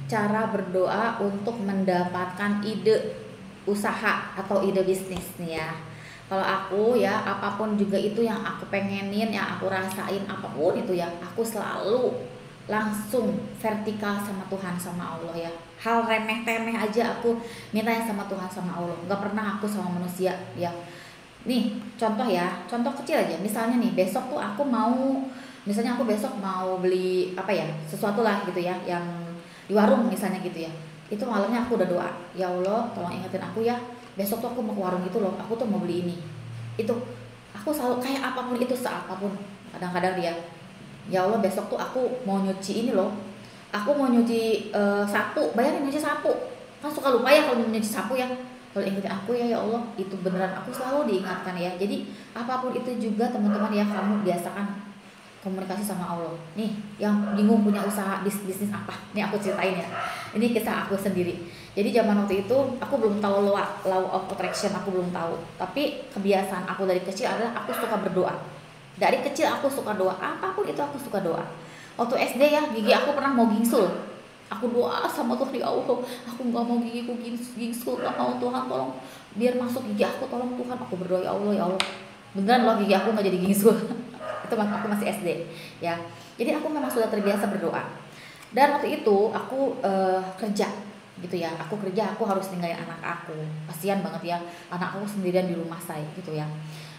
cara berdoa untuk mendapatkan ide usaha atau ide bisnis nih ya. Kalau aku ya, apapun juga itu yang aku pengenin, yang aku rasain, apapun itu ya, aku selalu langsung vertikal sama Tuhan, sama Allah ya. Hal remeh-temeh aja aku mintanya sama Tuhan, sama Allah. Nggak pernah aku sama manusia ya. Nih contoh ya, contoh kecil aja. Misalnya nih besok tuh aku mau, misalnya aku besok mau beli apa ya, sesuatu lah gitu ya, yang di warung misalnya gitu ya. Itu malamnya aku udah doa, ya Allah tolong ingetin aku ya, besok tuh aku mau ke warung itu loh, aku tuh mau beli ini. Itu aku selalu kayak apapun itu, seapapun. Kadang-kadang dia, ya Allah besok tuh aku mau nyuci ini loh, aku mau nyuci sapu, bayangin nyuci sapu, kan suka lupa ya kalau mau nyuci sapu ya. Kalau ingetin aku ya, ya Allah itu beneran, aku selalu diingatkan ya. Jadi apapun itu juga teman-teman ya, kamu biasakan komunikasi sama Allah. Nih yang bingung punya usaha bisnis apa, nih aku ceritain ya, ini kisah aku sendiri. Jadi zaman waktu itu aku belum tahu law of attraction, aku belum tahu, tapi kebiasaan aku dari kecil adalah aku suka berdoa. Dari kecil aku suka doa, apapun itu aku suka doa. Waktu SD ya, gigi aku pernah mau gingsul, aku doa sama Tuhan, ya Allah aku nggak mau gigiku gingsul, nggak mau, Tuhan tolong biar masuk gigi aku, tolong Tuhan. Aku berdoa, ya Allah, ya Allah, beneran loh gigi aku nggak jadi gingsul. Itu aku masih SD ya. Jadi aku memang sudah terbiasa berdoa. Dan waktu itu aku kerja gitu ya, aku kerja, aku harus ninggalin anak aku, kasihan banget ya, anak aku sendirian di rumah saya gitu ya.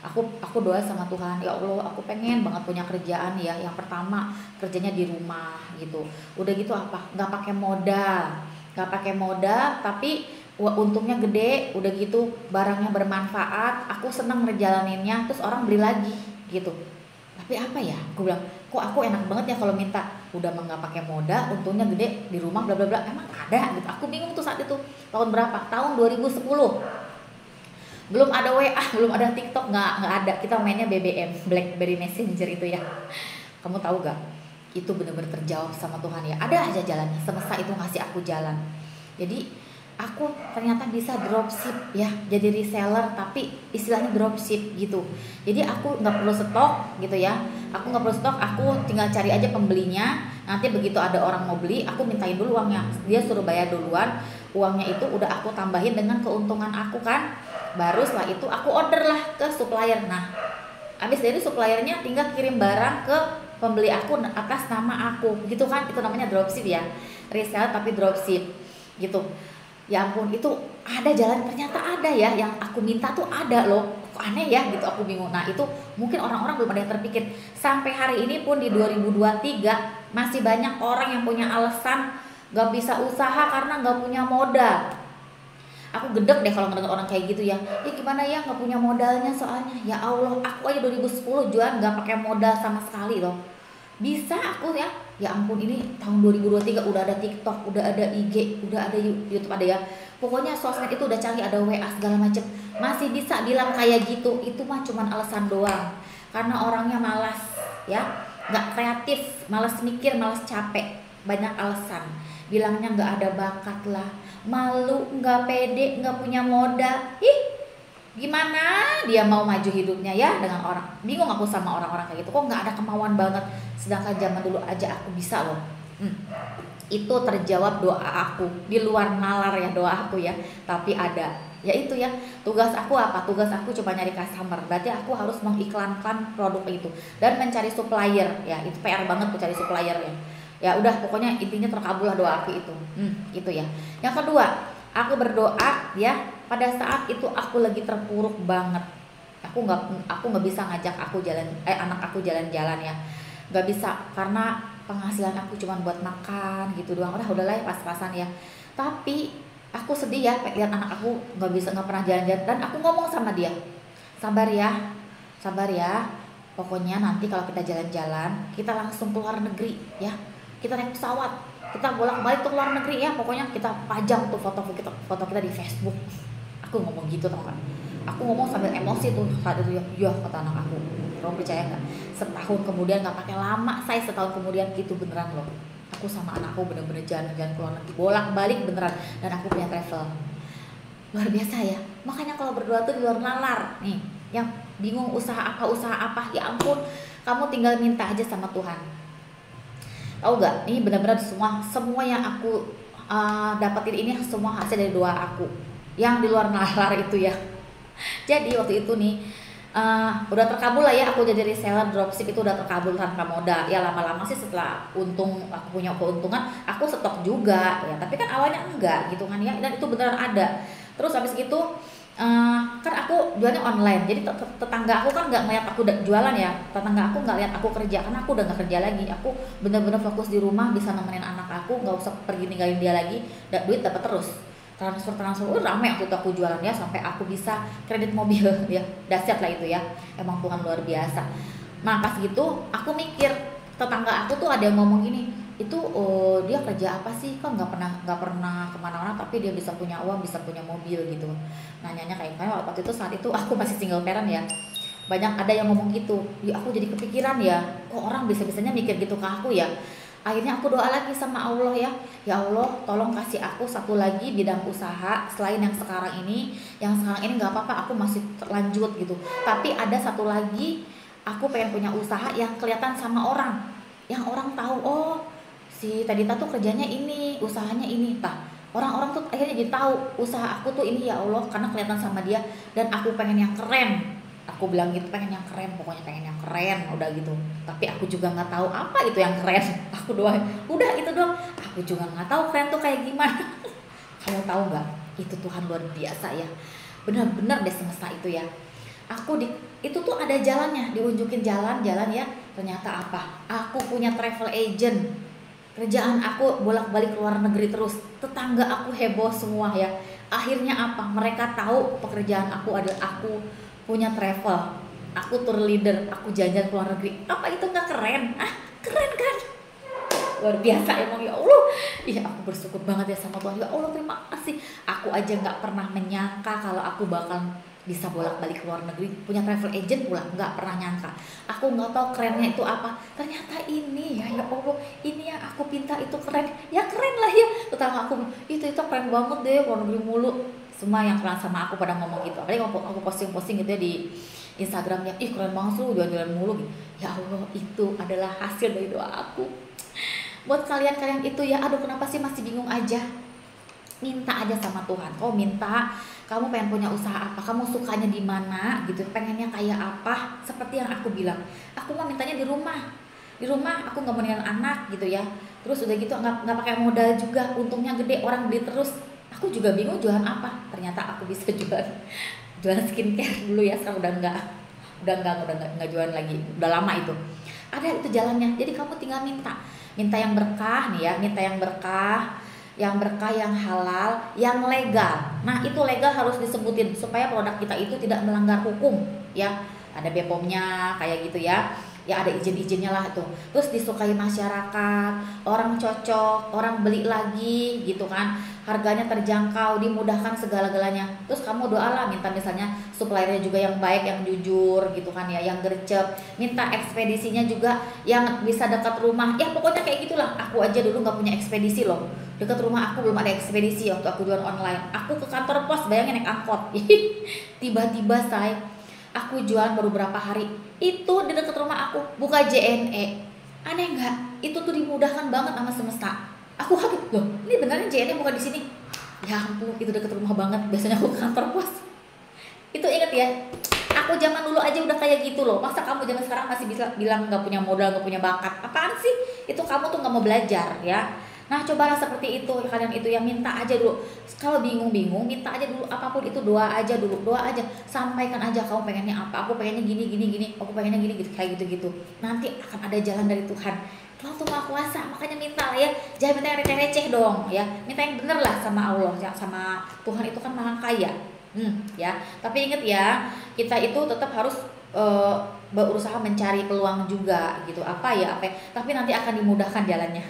Aku doa sama Tuhan, ya Allah aku pengen banget punya kerjaan ya, yang pertama kerjanya di rumah gitu. Udah gitu apa, nggak pakai modal, nggak pakai modal, tapi untungnya gede. Udah gitu barangnya bermanfaat, aku seneng ngejalaninnya, terus orang beli lagi gitu. Tapi apa ya, aku bilang kok aku enak banget ya kalau minta, udah mah nggak pakai modal, untungnya gede, di rumah bla bla bla, emang ada gitu. Aku bingung tuh saat itu, tahun berapa, tahun 2010. Belum ada WA, belum ada TikTok, nggak ada, kita mainnya BBM, BlackBerry Messenger itu ya. Kamu tahu gak, itu bener-bener terjawab sama Tuhan ya, ada aja jalannya, semesta itu ngasih aku jalan. Jadi aku ternyata bisa dropship ya, jadi reseller, tapi istilahnya dropship gitu. Jadi aku nggak perlu stok gitu ya, aku nggak perlu stok, aku tinggal cari aja pembelinya. Nanti begitu ada orang mau beli, aku mintain dulu uangnya, dia suruh bayar duluan, uangnya itu udah aku tambahin dengan keuntungan aku kan. Baru setelah itu aku order lah ke supplier. Nah habis dari suppliernya tinggal kirim barang ke pembeli aku atas nama aku gitu kan. Itu namanya dropship ya, reseller tapi dropship gitu. Ya ampun, itu ada jalan, ternyata ada ya, yang aku minta tuh ada loh. Kok aneh ya gitu, aku bingung. Nah itu mungkin orang-orang belum ada yang terpikir. Sampai hari ini pun di 2023 masih banyak orang yang punya alasan gak bisa usaha karena gak punya modal. Aku gedek deh kalau ngedenger orang kayak gitu ya. Ya gimana ya, nggak punya modalnya soalnya. Ya Allah, aku aja 2010 jualan nggak pakai modal sama sekali loh. Bisa aku ya. Ya ampun, ini tahun 2023 udah ada TikTok, udah ada IG, udah ada YouTube ada ya. Pokoknya sosmed itu udah canggih, ada WA segala macem. Masih bisa bilang kayak gitu. Itu mah cuman alasan doang. Karena orangnya malas ya, nggak kreatif, malas mikir, malas capek. Banyak alasan. Bilangnya nggak ada bakat lah, malu, nggak pede, nggak punya modal. Ih, gimana dia mau maju hidupnya ya dengan orang. Bingung aku sama orang-orang kayak gitu, kok nggak ada kemauan banget, sedangkan zaman dulu aja aku bisa loh. Itu terjawab doa aku, di luar nalar ya doa aku ya, tapi ada. Ya itu ya, tugas aku apa, tugas aku coba nyari customer, berarti aku harus mengiklankan produk itu dan mencari supplier ya. Itu PR banget tuh cari supplier ya. Ya udah, pokoknya intinya terkabul lah doa aku itu. Itu ya. Yang kedua, aku berdoa ya pada saat itu aku lagi terpuruk banget. Aku nggak bisa ngajak aku jalan, anak aku jalan-jalan ya, nggak bisa, karena penghasilan aku cuma buat makan gitu doang. Udahlah ya, pas-pasan ya. Tapi aku sedih ya lihat anak aku nggak pernah jalan-jalan. Dan aku ngomong sama dia, sabar ya, sabar ya, pokoknya nanti kalau kita jalan-jalan kita langsung keluar negeri ya, kita naik pesawat, kita bolak-balik ke luar negeri ya, pokoknya kita pajang tuh foto kita di Facebook. Aku ngomong gitu teman, aku ngomong sambil emosi tuh saat itu ya. Ya kata anak aku, kamu percaya nggak, setahun kemudian, nggak pakai lama saya, setahun kemudian itu beneran loh, aku sama anakku bener-bener jalan-jalan ke luar negeri bolak-balik beneran, dan aku punya travel. Luar biasa ya. Makanya kalau berdoa tuh di luar nalar nih. Yang bingung usaha apa, ya ampun, kamu tinggal minta aja sama Tuhan. Tahu gak, ini benar-benar semua yang aku dapetin ini semua hasil dari doa aku yang di luar nalar itu ya. Jadi waktu itu nih udah terkabul lah ya, aku jadi reseller dropship itu udah terkabul tanpa modal ya. Lama-lama sih setelah untung, aku punya keuntungan, aku stok juga ya, tapi kan awalnya enggak gitu kan ya, dan itu beneran ada. Terus habis gitu kan aku jualnya online, jadi tetangga aku kan nggak ngeliat aku jualan ya, tetangga aku nggak lihat aku kerja karena aku udah nggak kerja lagi. Aku bener-bener fokus di rumah, bisa nemenin anak aku, nggak usah pergi ninggalin dia lagi, duit dapat terus, transfer rame waktu itu aku jualan ya, sampai aku bisa kredit mobil ya, dahsyat lah itu ya, emang Tuhan luar biasa. Nah pas gitu aku mikir, tetangga aku tuh ada yang ngomong gini, itu dia kerja apa sih, kok nggak pernah kemana-mana tapi dia bisa punya uang, bisa punya mobil gitu. Nanyanya kayak waktu itu, saat itu aku masih single parent ya, banyak ada yang ngomong gitu ya. Aku jadi kepikiran ya, kok orang bisa-bisanya mikir gitu ke aku ya. Akhirnya aku doa lagi sama Allah ya, ya Allah tolong kasih aku satu lagi bidang usaha selain yang sekarang ini. Yang sekarang ini nggak apa-apa, aku masih lanjut gitu, tapi ada satu lagi, aku pengen punya usaha yang kelihatan sama orang, yang orang tahu, oh si Tadita tuh kerjanya ini, usahanya ini, orang-orang tuh akhirnya jadi tahu usaha aku tuh ini ya Allah, karena kelihatan sama dia. Dan aku pengen yang keren, aku bilang gitu, pengen yang keren, pokoknya pengen yang keren, udah gitu. Tapi aku juga nggak tahu apa itu yang keren. Aku doain, udah itu doang. Aku juga nggak tahu keren tuh kayak gimana. Kamu tahu nggak? Itu Tuhan luar biasa ya, benar-benar deh semesta itu ya. Itu tuh ada jalannya, diunjukin jalan-jalan ya. Ternyata apa? Aku punya travel agent. Kerjaan aku bolak-balik ke luar negeri terus. Tetangga aku heboh semua ya. Akhirnya apa? Mereka tahu pekerjaan aku adalah aku punya travel. Aku tour leader, aku jalan-jalan ke luar negeri. Apa itu nggak keren? Keren kan? Luar biasa emang ya Allah. Iya, aku bersyukur banget ya sama Tuhan. Ya Allah, terima kasih. Aku aja nggak pernah menyangka kalau aku bakal bisa bolak-balik ke luar negeri, punya travel agent pula, nggak pernah nyangka. Aku nggak tahu kerennya itu apa, ternyata ini ya, ya Allah, ini yang aku pinta itu keren, ya keren lah ya. Tetangga aku, itu keren banget deh, luar negeri mulu. Semua yang kenal sama aku pada ngomong gitu, apalagi aku posting gitu ya di Instagramnya, ih keren banget lu jalan-jalan mulu gitu. Ya Allah, itu adalah hasil dari doa aku. Buat kalian itu ya, aduh kenapa sih masih bingung aja? Minta aja sama Tuhan. Kau minta, kamu pengen punya usaha apa, kamu sukanya di mana gitu, pengennya kayak apa. Seperti yang aku bilang, aku mah mintanya di rumah aku nggak mau ninggalin anak gitu ya. Terus udah gitu nggak pakai modal juga, untungnya gede, orang beli terus. Aku juga bingung jualan apa, ternyata aku bisa jualan skincare dulu ya. Sekarang udah nggak jualan lagi, udah lama itu. Ada itu jalannya. Jadi kamu tinggal minta yang berkah nih ya, minta yang berkah, yang halal, yang legal. Nah itu legal harus disebutin supaya produk kita itu tidak melanggar hukum ya. Ada BPOM-nya kayak gitu ya, ya ada izin-izinnya lah tuh. Terus disukai masyarakat, orang cocok, orang beli lagi gitu kan, harganya terjangkau, dimudahkan segala-galanya. Terus kamu doalah, minta misalnya suppliernya juga yang baik, yang jujur gitu kan ya, yang gercep. Minta ekspedisinya juga yang bisa dekat rumah, ya pokoknya kayak gitulah. Aku aja dulu nggak punya ekspedisi loh, dekat rumah aku belum ada ekspedisi waktu aku jualan online. Aku ke kantor pos, bayangin naik angkot. Tiba-tiba aku jualan baru berapa hari, itu di dekat rumah aku buka JNE. Aneh nggak? Itu tuh dimudahkan banget sama semesta. Aku kaget, loh ini beneran JNE bukan di sini. Ya ampun, itu dekat rumah banget. Biasanya aku ke kantor pos. Itu inget ya, aku zaman dulu aja udah kayak gitu loh. Masa kamu zaman sekarang masih bisa bilang nggak punya modal, nggak punya bakat? Apaan sih? Itu kamu tuh nggak mau belajar ya. Nah cobalah seperti itu kalian itu ya, minta aja dulu. Kalau bingung-bingung, minta aja dulu, apapun itu doa aja dulu, doa aja, sampaikan aja kamu pengennya apa. Aku pengennya gini, aku pengennya gini gitu, kayak gitu. Nanti akan ada jalan dari Tuhan. Tuhan tuh Maha Kuasa, makanya minta lah ya. Jangan minta yang receh-receh dong ya. Minta yang bener lah sama Allah, ya, sama Tuhan itu kan Maha Kaya. Ya. Tapi inget ya, kita itu tetap harus berusaha mencari peluang juga gitu. Tapi nanti akan dimudahkan jalannya.